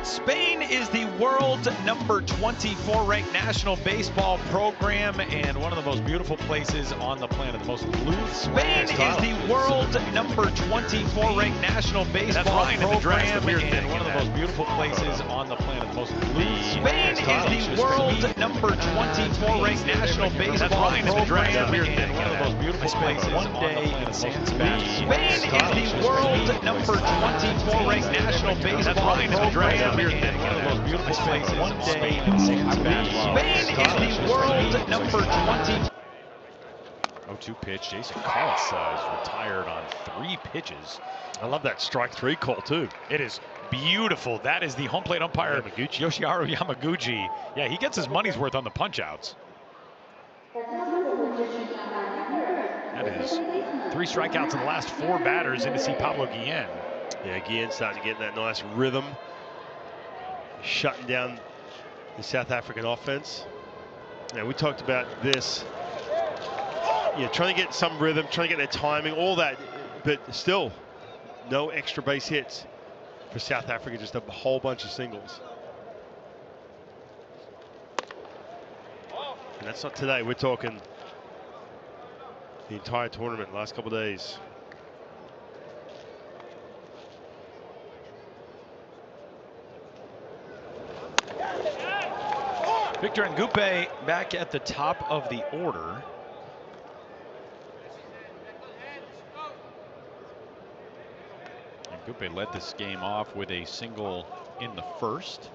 Spain is the world's number 24 ranked national baseball program and one of the most beautiful places on the planet. The most blue. Spain is the world's number 24 ranked national baseball program and one of the most beautiful places on the planet. The most blue. Spain is the world's number 24 ranked national baseball program and one of the most beautiful places one day in Zanzibar. Spain is the world's number 24 ranked national baseball program. And one of the most beautiful places one day in Zanzibar. Spain is the world's number 20. 0-2 pitch. Jason Collis is retired on 3 pitches. I love that strike 3 call too. It is beautiful. That is the home plate umpire Yoshiharu Yamaguchi. Yeah, he gets his money's worth on the punch outs. That is 3 strikeouts in the last 4 batters in to see Pablo Guillen. Yeah, Guillen starting to get that nice rhythm, shutting down the South African offense. Now, we talked about this, trying to get some rhythm, trying to get their timing, all that, but still no extra base hits for South Africa, just a whole bunch of singles. And that's not today, we're talking the entire tournament, last couple of days. Victor Ngupe back at the top of the order. Ngupe led this game off with a single in the first.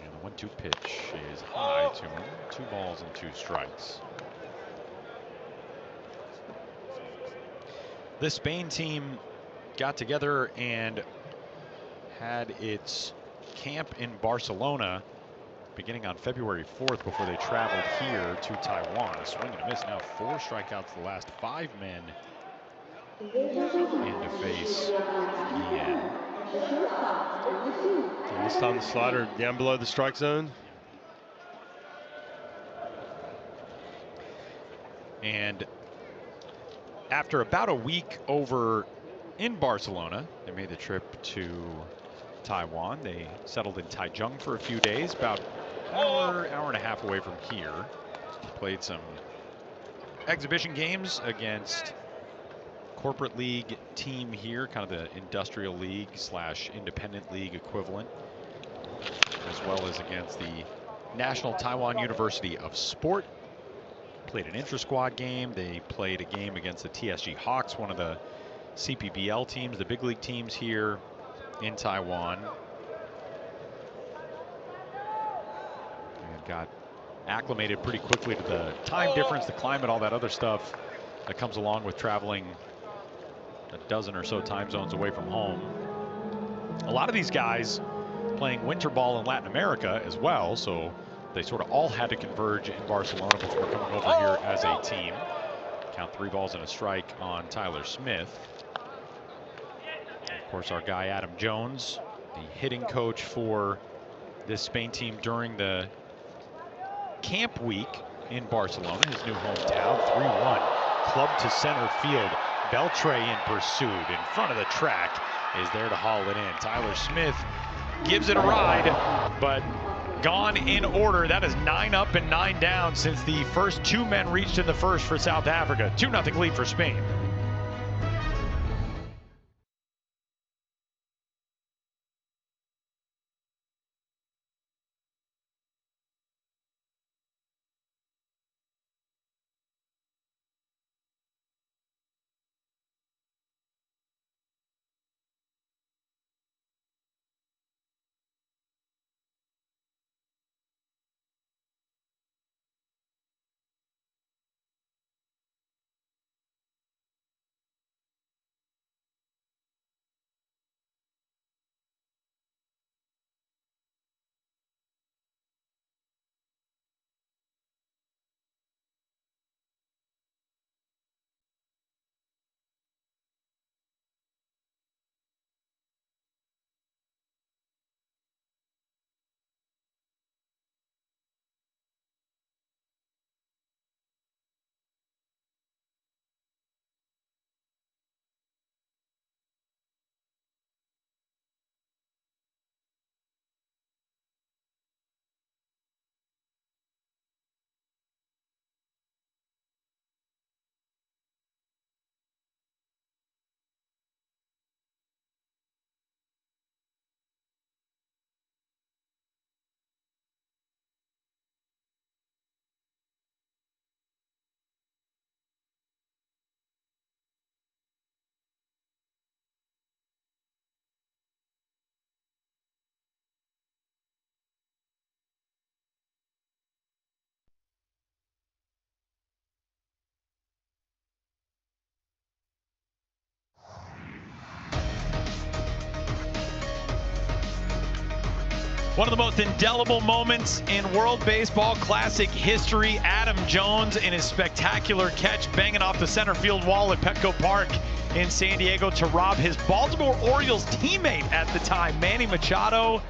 And the 1-2 pitch is high to him. 2 balls and 2 strikes. The Spain team got together and had its camp in Barcelona beginning on February 4th before they traveled here to Taiwan. A swing and a miss. Now 4 strikeouts the last 5 men in to face Guillen. And this time the slider down below the strike zone. And after about a week over in Barcelona, they made the trip to Taiwan. They settled in Taichung for a few days, about hour and a half away from here. Played some exhibition games against corporate league team here, kind of the industrial league / independent league equivalent, as well as against the National Taiwan University of Sport. Played an intra-squad game. They played a game against the TSG Hawks, one of the CPBL teams, the big league teams here in Taiwan. And got acclimated pretty quickly to the time difference, the climate, all that other stuff that comes along with traveling a dozen or so time zones away from home. A lot of these guys playing winter ball in Latin America as well, so they sort of all had to converge in Barcelona before coming over here as a team. Count 3 balls and a strike on Tyler Smith. And of course, our guy Adam Jones, the hitting coach for this Spain team during the camp week in Barcelona, his new hometown. 3-1, club to center field. Beltre in pursuit, in front of the track, is there to haul it in. Tyler Smith gives it a ride, but gone in order. That is 9 up and 9 down since the first 2 men reached in the first for South Africa. 2-0 lead for Spain. One of the most indelible moments in World Baseball Classic history, Adam Jones in his spectacular catch banging off the center field wall at Petco Park in San Diego to rob his Baltimore Orioles teammate at the time, Manny Machado.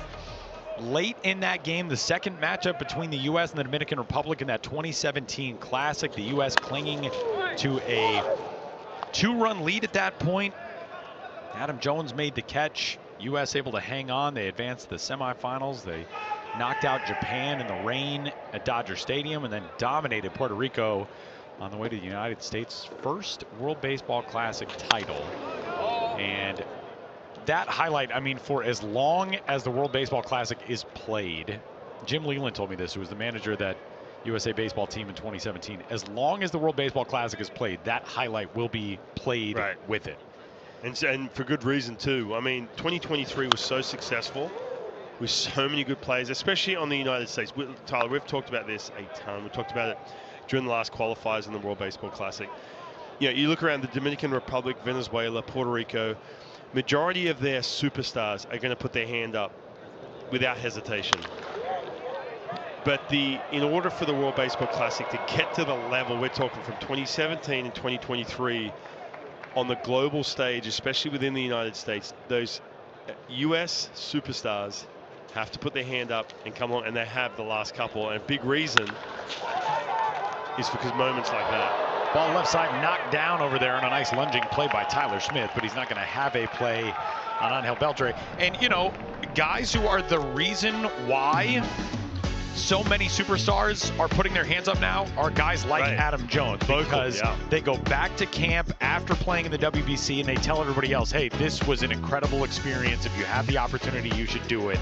Late in that game, the second matchup between the U.S. and the Dominican Republic in that 2017 Classic, the U.S. clinging to a 2-run lead at that point. Adam Jones made the catch. U.S. able to hang on. They advanced to the semifinals. They knocked out Japan in the rain at Dodger Stadium and then dominated Puerto Rico on the way to the United States' first World Baseball Classic title. And that highlight, I mean, for as long as the World Baseball Classic is played, Jim Leland told me this, who was the manager of that USA baseball team in 2017. As long as the World Baseball Classic is played, that highlight will be played with it. And for good reason, too. I mean, 2023 was so successful with so many good players, especially on the United States. Tyler, we've talked about this a ton. We talked about it during the last qualifiers in the World Baseball Classic. You know, you look around the Dominican Republic, Venezuela, Puerto Rico, majority of their superstars are going to put their hand up without hesitation. But in order for the World Baseball Classic to get to the level, we're talking from 2017 and 2023, on the global stage, especially within the United States, those U.S. superstars have to put their hand up and come on, and they have the last couple. And a big reason is because moments like that. Ball left side knocked down over there on a nice lunging play by Tyler Smith, but he's not going to have a play on Angel Beltre. And, you know, guys who are the reason why so many superstars are putting their hands up now are guys like Adam Jones, because they go back to camp after playing in the WBC and they tell everybody else, hey, this was an incredible experience. If you have the opportunity, you should do it.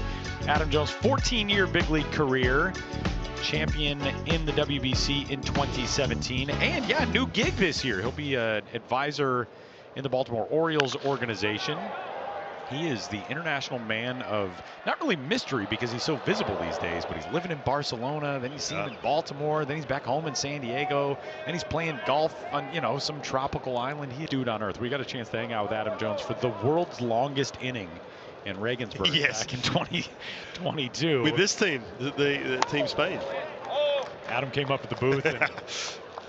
Adam Jones, 14-year big league career, champion in the WBC in 2017, and yeah, new gig this year. He'll be an advisor in the Baltimore Orioles organization. He is the international man of, not really mystery because he's so visible these days, but he's living in Barcelona, then he's seen in Baltimore, then he's back home in San Diego, and he's playing golf on, you know, some tropical island. He's a dude on earth. We got a chance to hang out with Adam Jones for the world's longest inning in Regensburg back in 2022. With this team, the Team Spain. Adam came up at the booth and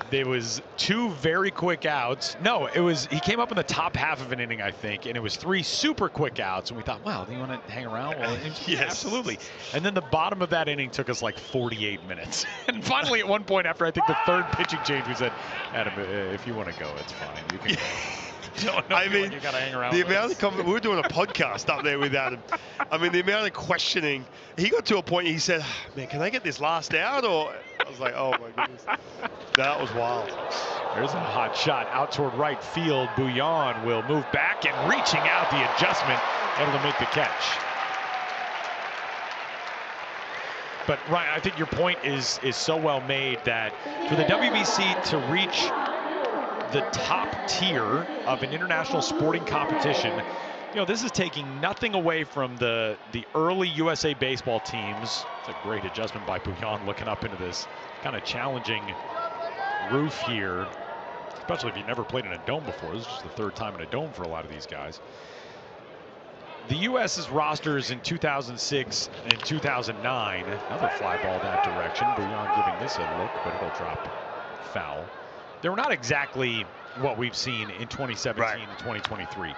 there was 2 very quick outs. No, he came up in the top half of an inning, I think, and it was 3 super quick outs. And we thought, wow, do you want to hang around? Well, yes, absolutely. And then the bottom of that inning took us like 48 minutes. And finally, at one point, after I think the 3rd pitching change, we said, Adam, if you want to go, it's fine. You can go. I mean, you gotta hang around the amount of we were doing a podcast up there with Adam. I mean, the amount of questioning. He got to a point. He said, "Man, can I get this last out?" Or I was like, "Oh my goodness, that was wild." There's a hot shot out toward right field. Bouillon will move back and reaching out, the adjustment, able to make the catch. But Ryan, I think your point is so well made that for the WBC to reach the top tier of an international sporting competition, you know, this is taking nothing away from the early USA baseball teams. It's a great adjustment by Bouillon, looking up into this kind of challenging roof here, especially if you've never played in a dome before. This is just the 3rd time in a dome for a lot of these guys. The U.S.'s rosters in 2006 and 2009, another fly ball that direction. Bouillon giving this a look, but it'll drop foul. They were not exactly what we've seen in 2017 and 2023.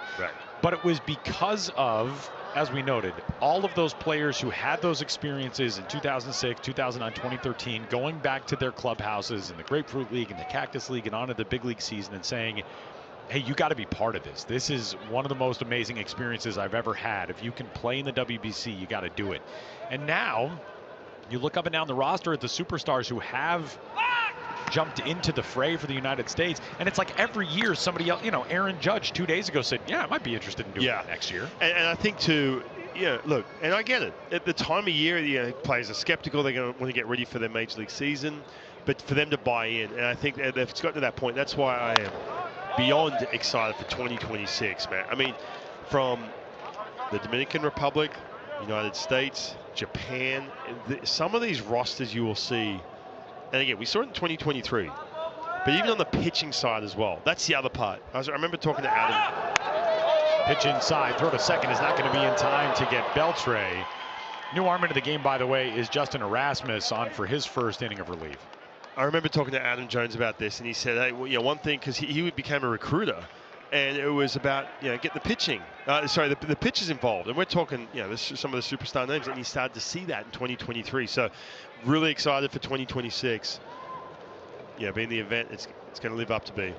But it was because of, as we noted, all of those players who had those experiences in 2006, 2009, 2013, going back to their clubhouses in the Grapefruit League and the Cactus League and on to the big league season and saying, hey, you got to be part of this. This is one of the most amazing experiences I've ever had. If you can play in the WBC, you got to do it. And now you look up and down the roster at the superstars who have jumped into the fray for the United States, and it's like every year somebody else, you know, Aaron Judge 2 days ago said, yeah, I might be interested in doing that next year. And I think too, look, and I get it. At the time of year, players are skeptical. They're going to want to get ready for their major league season, but for them to buy in, and I think they've got to that point. That's why I am beyond excited for 2026, man. I mean, from the Dominican Republic, United States, Japan, some of these rosters you will see. And again, we saw it in 2023, but even on the pitching side as well. That's the other part. I remember talking to Adam. Pitch inside, throw to second is not going to be in time to get Beltre. New arm into the game, by the way, is Justin Erasmus on for his first inning of relief. I remember talking to Adam Jones about this, and he said, hey, well, one thing, because he became a recruiter, and it was about get the pitching, the pitchers involved, and we're talking some of the superstar names, and he started to see that in 2023. So really excited for 2026. Being the event it's going to live up to be.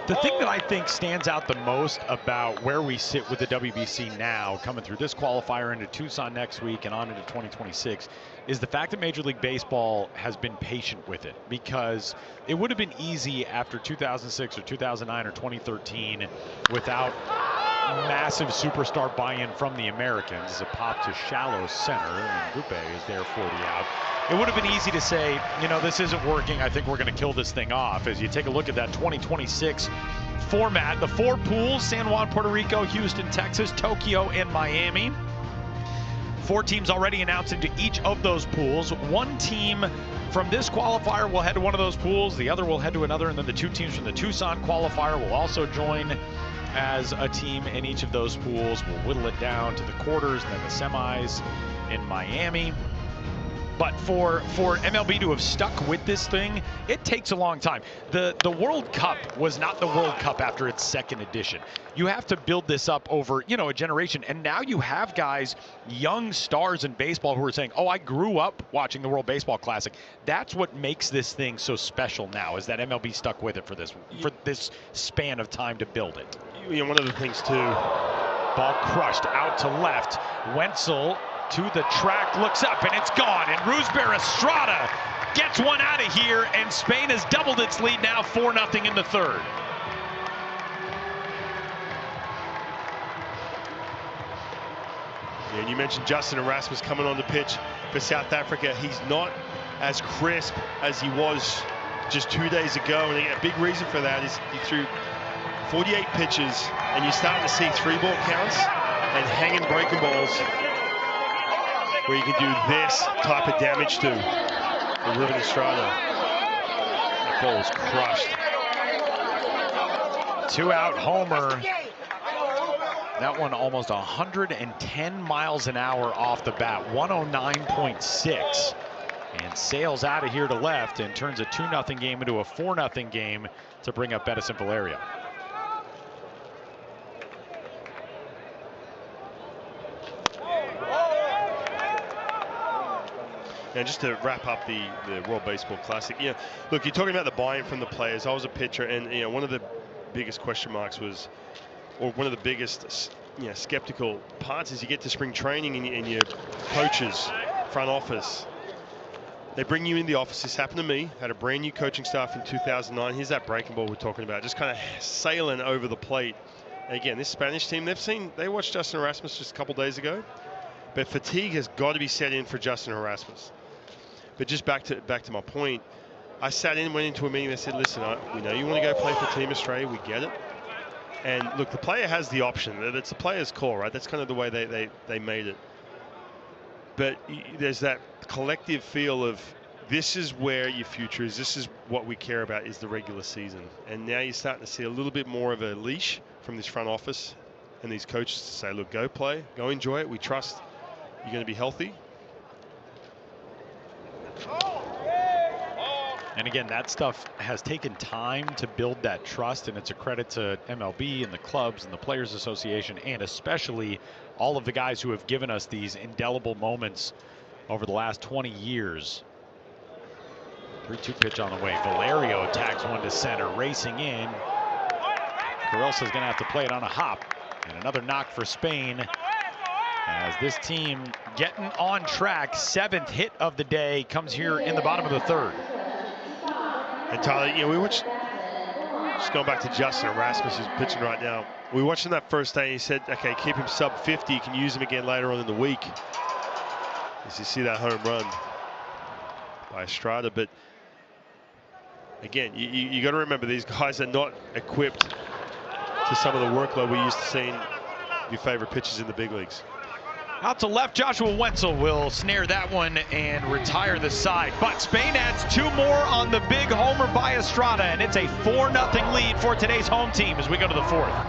The thing that I think stands out the most about where we sit with the WBC now, coming through this qualifier into Tucson next week and on into 2026, is the fact that Major League Baseball has been patient with it, because it would have been easy after 2006 or 2009 or 2013 without massive superstar buy-in from the Americans as a pop to shallow center, and Gupe is there 40 out. It would have been easy to say, this isn't working, I think we're going to kill this thing off. As you take a look at that 2026 format, the 4 pools: San Juan, Puerto Rico, Houston, Texas, Tokyo, and Miami. 4 teams already announced into each of those pools. 1 team from this qualifier will head to one of those pools, the other will head to another, and then the 2 teams from the Tucson qualifier will also join as a team in each of those pools. We'll whittle it down to the quarters and then the semis in Miami. But for MLB to have stuck with this thing, it takes a long time. The World Cup was not the World Cup after its 2nd edition. You have to build this up over, a generation. And now you have guys, young stars in baseball, who are saying, oh, I grew up watching the World Baseball Classic. That's what makes this thing so special now, is that MLB stuck with it for this span of time to build it. One of the things, too. Ball crushed out to left. Wenzel to the track, looks up, and it's gone. And Roosevelt Estrada gets one out of here, and Spain has doubled its lead now, 4-0 in the 3rd. And you mentioned Justin Erasmus coming on the pitch for South Africa. He's not as crisp as he was just 2 days ago, and a big reason for that is he threw 48 pitches, and you're starting to see 3-ball counts and hanging breaking balls where you can do this type of damage to Roosevelt Estrada. That ball was crushed. 2-out homer. That one almost 110 miles an hour off the bat, 109.6. And sails out of here to left and turns a 2-0 game into a 4-0 game to bring up Edison Valeria. And just to wrap up the World Baseball Classic, look, you're talking about the buy-in from the players. I was a pitcher, and one of the biggest question marks was, or one of the biggest skeptical parts is you get to spring training and your coaches, front office, they bring you in the office. This happened to me. Had a brand new coaching staff in 2009. Here's that breaking ball we're talking about, just kind of sailing over the plate. And again, this Spanish team, they watched Justin Erasmus just a couple days ago, but fatigue has got to be set in for Justin Erasmus. But just back to my point, I went into a meeting. They said, listen, we know you want to go play for Team Australia. We get it. And look, the player has the option. It's the player's call, right? That's kind of the way they made it. But there's that collective feel of, this is where your future is. This is what we care about, is the regular season. And now you're starting to see a little bit more of a leash from this front office and these coaches to say, look, go play, go enjoy it. We trust you're going to be healthy. And again, that stuff has taken time to build that trust, and it's a credit to MLB and the clubs and the Players Association, and especially all of the guys who have given us these indelible moments over the last 20 years. 3-2 pitch on the way. Valerio tags one to center, racing in. Carelsa's going to have to play it on a hop. And another knock for Spain, as this team getting on track. 7th hit of the day comes here in the bottom of the 3rd. And Tyler, we watched, just going back to Justin Erasmus, who's pitching right now. We watched him that first day, and he said, okay, keep him sub 50. You can use him again later on in the week. As you see that home run by Estrada. But again, you got to remember, these guys are not equipped to some of the workload we used to seeing your favorite pitchers in the big leagues. Out to left, Joshua Wenzel will snare that one and retire the side. But Spain adds 2 more on the big homer by Estrada, and it's a 4-0 lead for today's home team as we go to the 4th.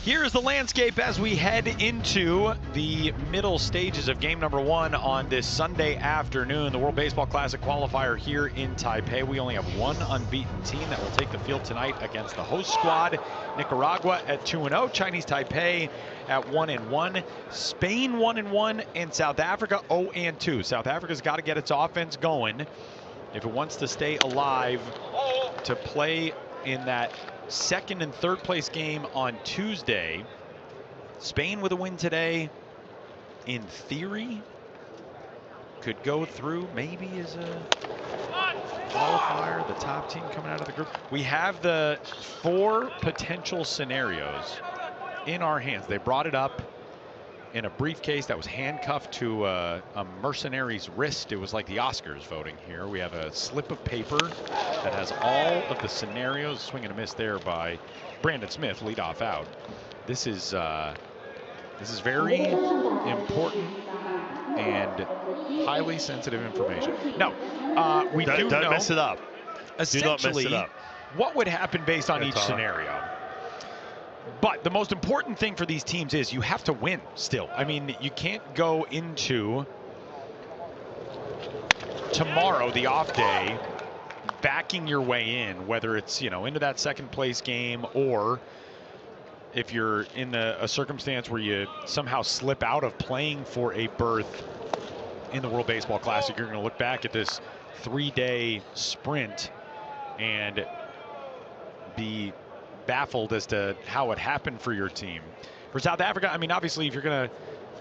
Here's the landscape as we head into the middle stages of game number 1 on this Sunday afternoon. The World Baseball Classic qualifier here in Taipei. We only have one unbeaten team that will take the field tonight against the host squad. Nicaragua at 2-0, Chinese Taipei at 1-1, Spain 1-1, and South Africa 0-2. South Africa's got to get its offense going if it wants to stay alive to play in that second and third place game on Tuesday. Spain with a win today, in theory, could go through maybe as a qualifier, the top team coming out of the group. We have the 4 potential scenarios in our hands. They brought it up in a briefcase that was handcuffed to a mercenary's wrist. It was like the Oscars voting here. We have a slip of paper that has all of the scenarios. Swing and a miss there by Brandon Smith, leadoff out. This is very important and highly sensitive information. No, we don't know. Mess it up. Essentially, do not mess it up. What would happen based on each scenario. But the most important thing for these teams is you have to win still. I mean, you can't go into tomorrow, the off day, backing your way in, whether it's, into that second place game, or if you're in a circumstance where you somehow slip out of playing for a berth in the World Baseball Classic. You're going to look back at this 3-day sprint and be baffled as to how it happened for your team. For South Africa, I mean, obviously, if you're going to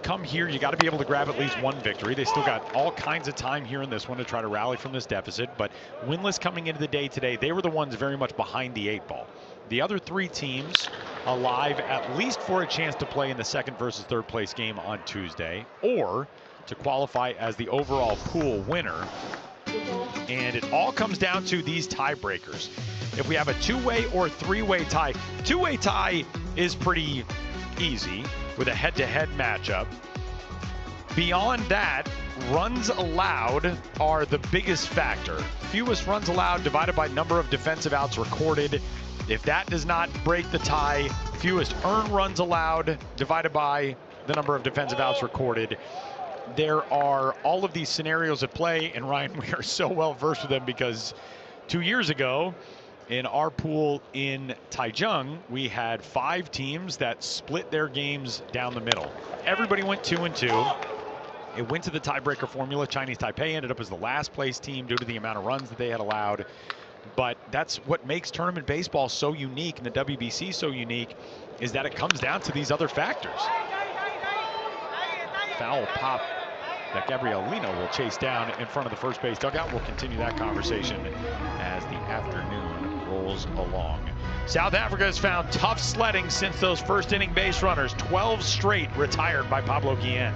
come here, you got to be able to grab at least one victory. They still got all kinds of time here in this one to try to rally from this deficit, but winless coming into the day today, they were the ones very much behind the 8 ball. The other 3 teams alive at least for a chance to play in the second versus third place game on Tuesday, or to qualify as the overall pool winner. And it all comes down to these tiebreakers. If we have a 2-way or 3-way tie, 2-way tie is pretty easy with a head-to-head matchup. Beyond that, runs allowed are the biggest factor. Fewest runs allowed divided by number of defensive outs recorded. If that does not break the tie, fewest earned runs allowed divided by the number of defensive outs recorded. There are all of these scenarios at play, and Ryan, we are so well versed with them because 2 years ago in our pool in Taichung, we had 5 teams that split their games down the middle. Everybody went 2-2. It went to the tiebreaker formula. Chinese Taipei ended up as the last place team due to the amount of runs that they had allowed. But that's what makes tournament baseball so unique and the WBC so unique, is that it comes down to these other factors. Foul pop that Gabriel Lino will chase down in front of the first base dugout. We'll continue that conversation as the afternoon rolls along. South Africa has found tough sledding since those first inning base runners. 12 straight retired by Pablo Guillen.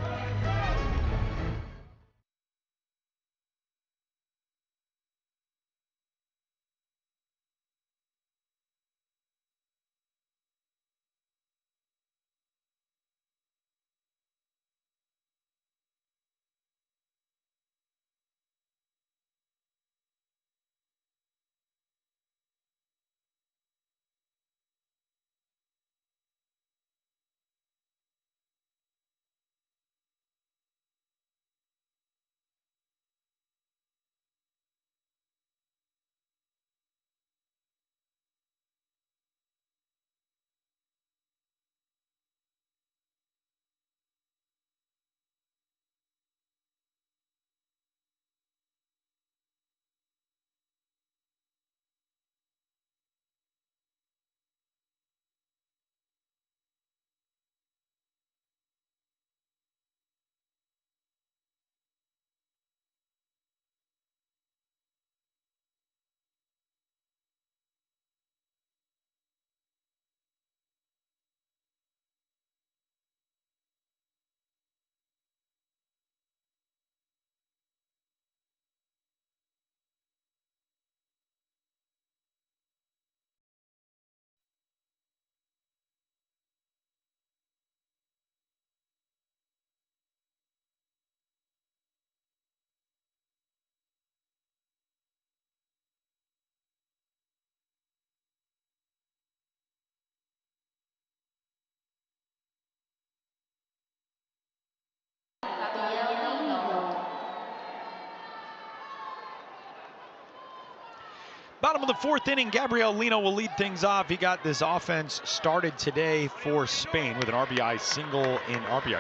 Bottom of the fourth inning, Gabriel Lino will lead things off. He got this offense started today for Spain with an RBI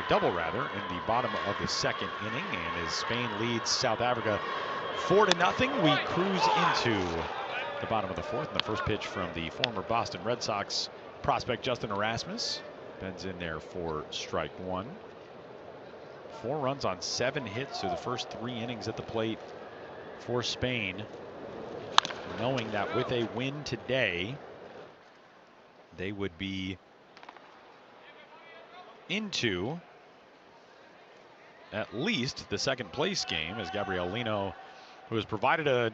double rather, in the bottom of the second inning. And as Spain leads South Africa 4-0, we cruise into the bottom of the fourth. And the first pitch from the former Boston Red Sox prospect Justin Erasmus. Bends in there for strike one. 4 runs on 7 hits through the first 3 innings at the plate for Spain, knowing that with a win today, they would be into at least the second place game, as Gabriel Lino, who has provided a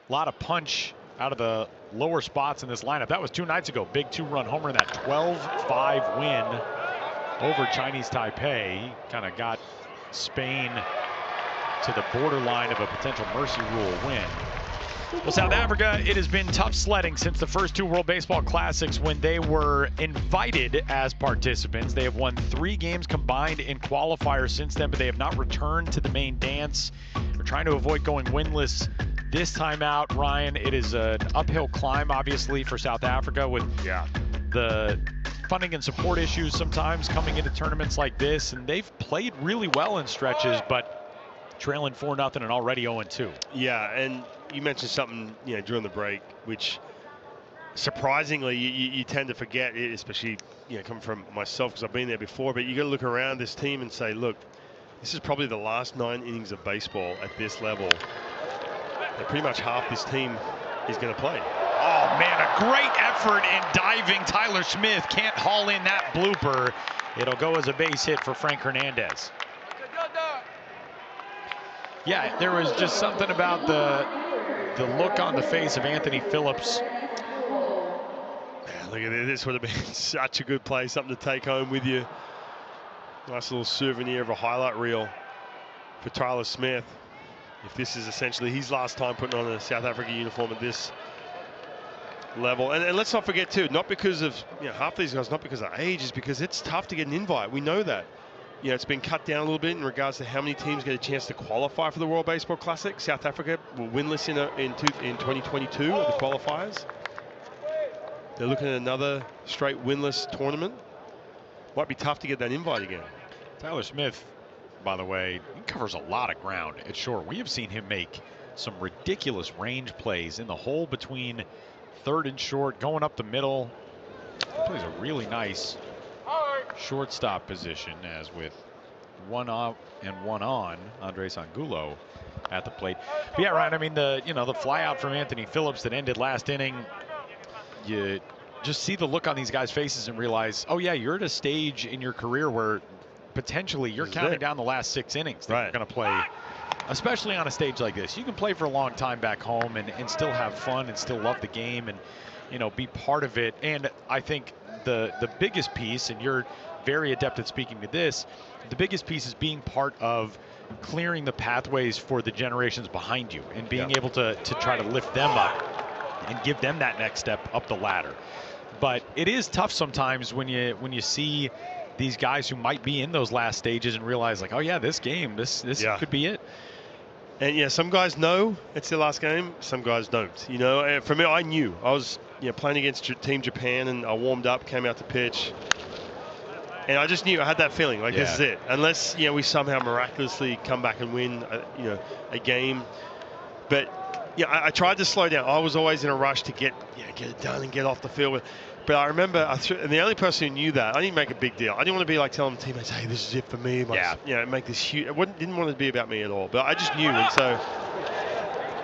lot of punch out of the lower spots in this lineup. That was 2 nights ago. Big 2-run homer in that 12-5 win over Chinese Taipei. He kind of got Spain to the borderline of a potential mercy rule win. Well, South Africa, it has been tough sledding since the first 2 World Baseball Classics when they were invited as participants. They have won 3 games combined in qualifiers since then, but they have not returned to the main dance. They're trying to avoid going winless this time out. Ryan, it is an uphill climb, obviously, for South Africa with the funding and support issues sometimes coming into tournaments like this. And they've played really well in stretches, but trailing 4-0 and already 0-2. Yeah, and you mentioned something, during the break, which surprisingly you tend to forget, especially coming from myself because I've been there before. But you got to look around this team and say, look, this is probably the last 9 innings of baseball at this level. And pretty much half this team is going to play. Oh man, a great effort in diving. Tyler Smith can't haul in that blooper. It'll go as a base hit for Frank Hernandez. Yeah, there was just something about the look on the face of Anthony Phillips. Look at this. This would have been such a good play, something to take home with you. Nice little souvenir of a highlight reel for Tyler Smith. If this is essentially his last time putting on a South Africa uniform at this level. And let's not forget too, not because of half these guys, not because of age, is because it's tough to get an invite. We know that. It's been cut down a little bit in regards to how many teams get a chance to qualify for the World Baseball Classic. South Africa were winless in 2022 at the qualifiers. They're looking at another straight winless tournament. Might be tough to get that invite again. Tyler Smith, by the way, he covers a lot of ground at short. We have seen him make some ridiculous range plays in the hole between third and short, going up the middle. He plays a really nice shortstop position, as with 1 off and 1 on, Andres Angulo at the plate. But yeah, Ryan, I mean, the fly out from Anthony Phillips that ended last inning, you just see the look on these guys' faces and realize, oh yeah, you're at a stage in your career where potentially you're counting down the last 6 innings that you're going to play, especially on a stage like this. You can play for a long time back home and still have fun and still love the game and be part of it. And I think the biggest piece, and you're very adept at speaking to this, the biggest piece is being part of clearing the pathways for the generations behind you and being able to try to lift them up and give them that next step up the ladder. But it is tough sometimes when you see these guys who might be in those last stages and realize, like, oh yeah, this game, this could be it. And some guys know it's their last game, some guys don't. For me, I knew. I was playing against Team Japan, and I warmed up, came out to pitch, and I just knew, I had that feeling, like this is it. Unless we somehow miraculously come back and win a game. But I tried to slow down. I was always in a rush to get it done and get off the field. But I remember, and the only person who knew that, I didn't make a big deal. I didn't want to be like telling teammates, hey, this is it for me. Make this huge. Didn't want it to be about me at all. But I just knew, and so.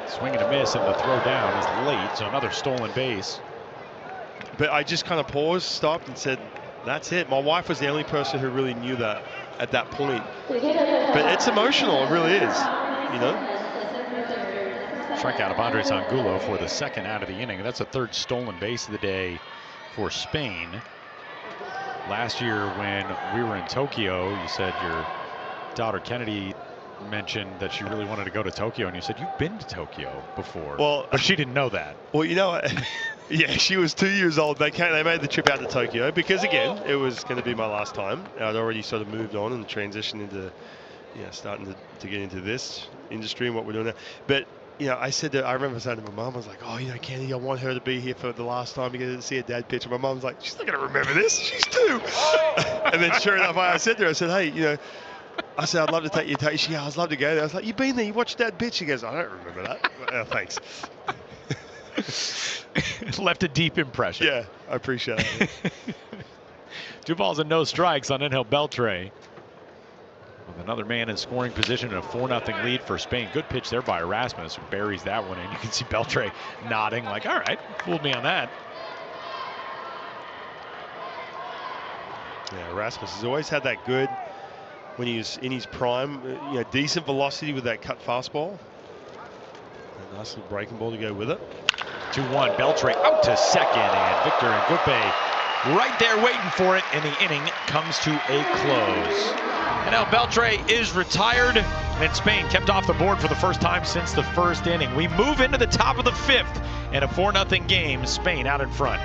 Swing and a miss, and the throw down is late, so another stolen base. But I just kind of paused, stopped, and said, that's it. My wife was the only person who really knew that at that point. But it's emotional, it really is, Strikeout of Andres Angulo for the second out of the inning. That's the 3rd stolen base of the day for Spain. Last year when we were in Tokyo, you said your daughter Kennedy mentioned that she really wanted to go to Tokyo, and you said you've been to Tokyo before. Well, but she didn't know that. Well, yeah, she was 2 years old. They made the trip out to Tokyo because, again, it was going to be my last time. I'd already sort of moved on and transitioned into starting to get into this industry and what we're doing now. But I said that, I remember saying to my mum, I was like, oh, Candy, I want her to be here for the last time to get to see her dad pitch. And my mum's like, she's not going to remember this. She's 2. And then sure enough, I said to her, I said, hey, I said, I'd love to take you. She goes, I'd love to go there. I was like, you've been there, you watched Dad pitch. She goes, I don't remember that. Oh, thanks. Left a deep impression. Yeah, I appreciate it. 2 balls and no strikes on Angel Beltre. With another man in scoring position and a 4-0 lead for Spain. Good pitch there by Erasmus, who buries that one in. You can see Beltre nodding like, all right, fooled me on that. Yeah, Erasmus has always had that good, when he was in his prime, decent velocity with that cut fastball. A nice little breaking ball to go with it. 2-1, Beltre out to second, and Victor Ngupe right there waiting for it, and the inning comes to a close. And now Beltre is retired, and Spain kept off the board for the first time since the first inning. We move into the top of the 5th, and a 4-0 game, Spain out in front.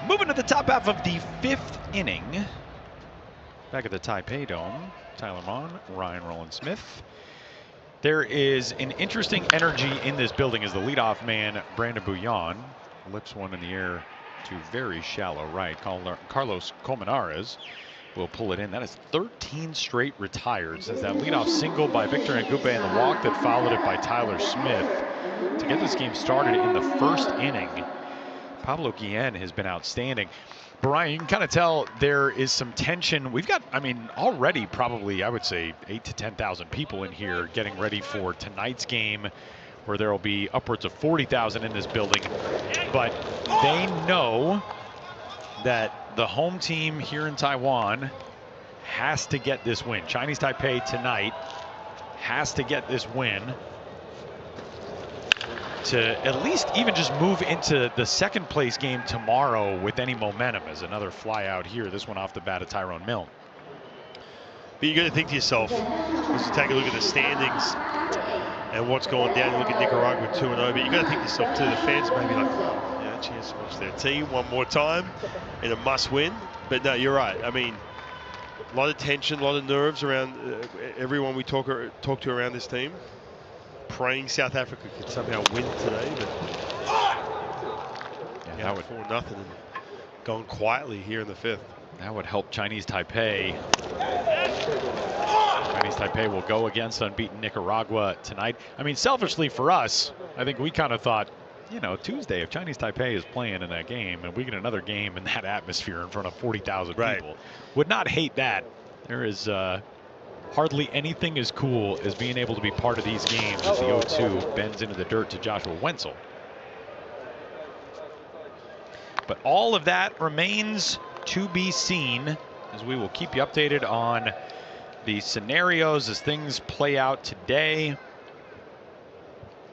Moving to the top half of the 5th inning. Back at the Taipei Dome, Tyler Mon, Ryan Rowland-Smith. There is an interesting energy in this building as the leadoff man, Brandon Bouillon, lips one in the air to very shallow right. Carlos Colmenares will pull it in. That is 13 straight retired since that leadoff single by Victor Ngupe and the walk that followed it by Tyler Smith to get this game started in the 1st inning. Pablo Guillen has been outstanding. Brian, you can kind of tell there is some tension. We've got, already probably, I would say, 8,000 to 10,000 people in here getting ready for tonight's game, where there will be upwards of 40,000 in this building. But they know that the home team here in Taiwan has to get this win. Chinese Taipei tonight has to get this win to at least even just move into the 2nd place game tomorrow with any momentum. As another fly out here, this one off the bat of Tyrone Milne. But you got to think to yourself, as you take a look at the standings and what's going down, you look at Nicaragua 2-0, but you got to think to yourself too, the fans may be like, a chance to watch their team one more time in a must win. But no, you're right. A lot of tension, a lot of nerves around everyone we talk to around this team. Praying South Africa could somehow win today, but that would 4-0 and gone quietly here in the 5th. That would help Chinese Taipei. Chinese Taipei will go against unbeaten Nicaragua tonight. Selfishly for us, I think we kind of thought, Tuesday, if Chinese Taipei is playing in that game and we get another game in that atmosphere in front of 40,000 people, would not hate that. There is hardly anything as cool as being able to be part of these games as the 0-2 bends into the dirt to Joshua Wenzel. But all of that remains to be seen as we will keep you updated on the scenarios as things play out today.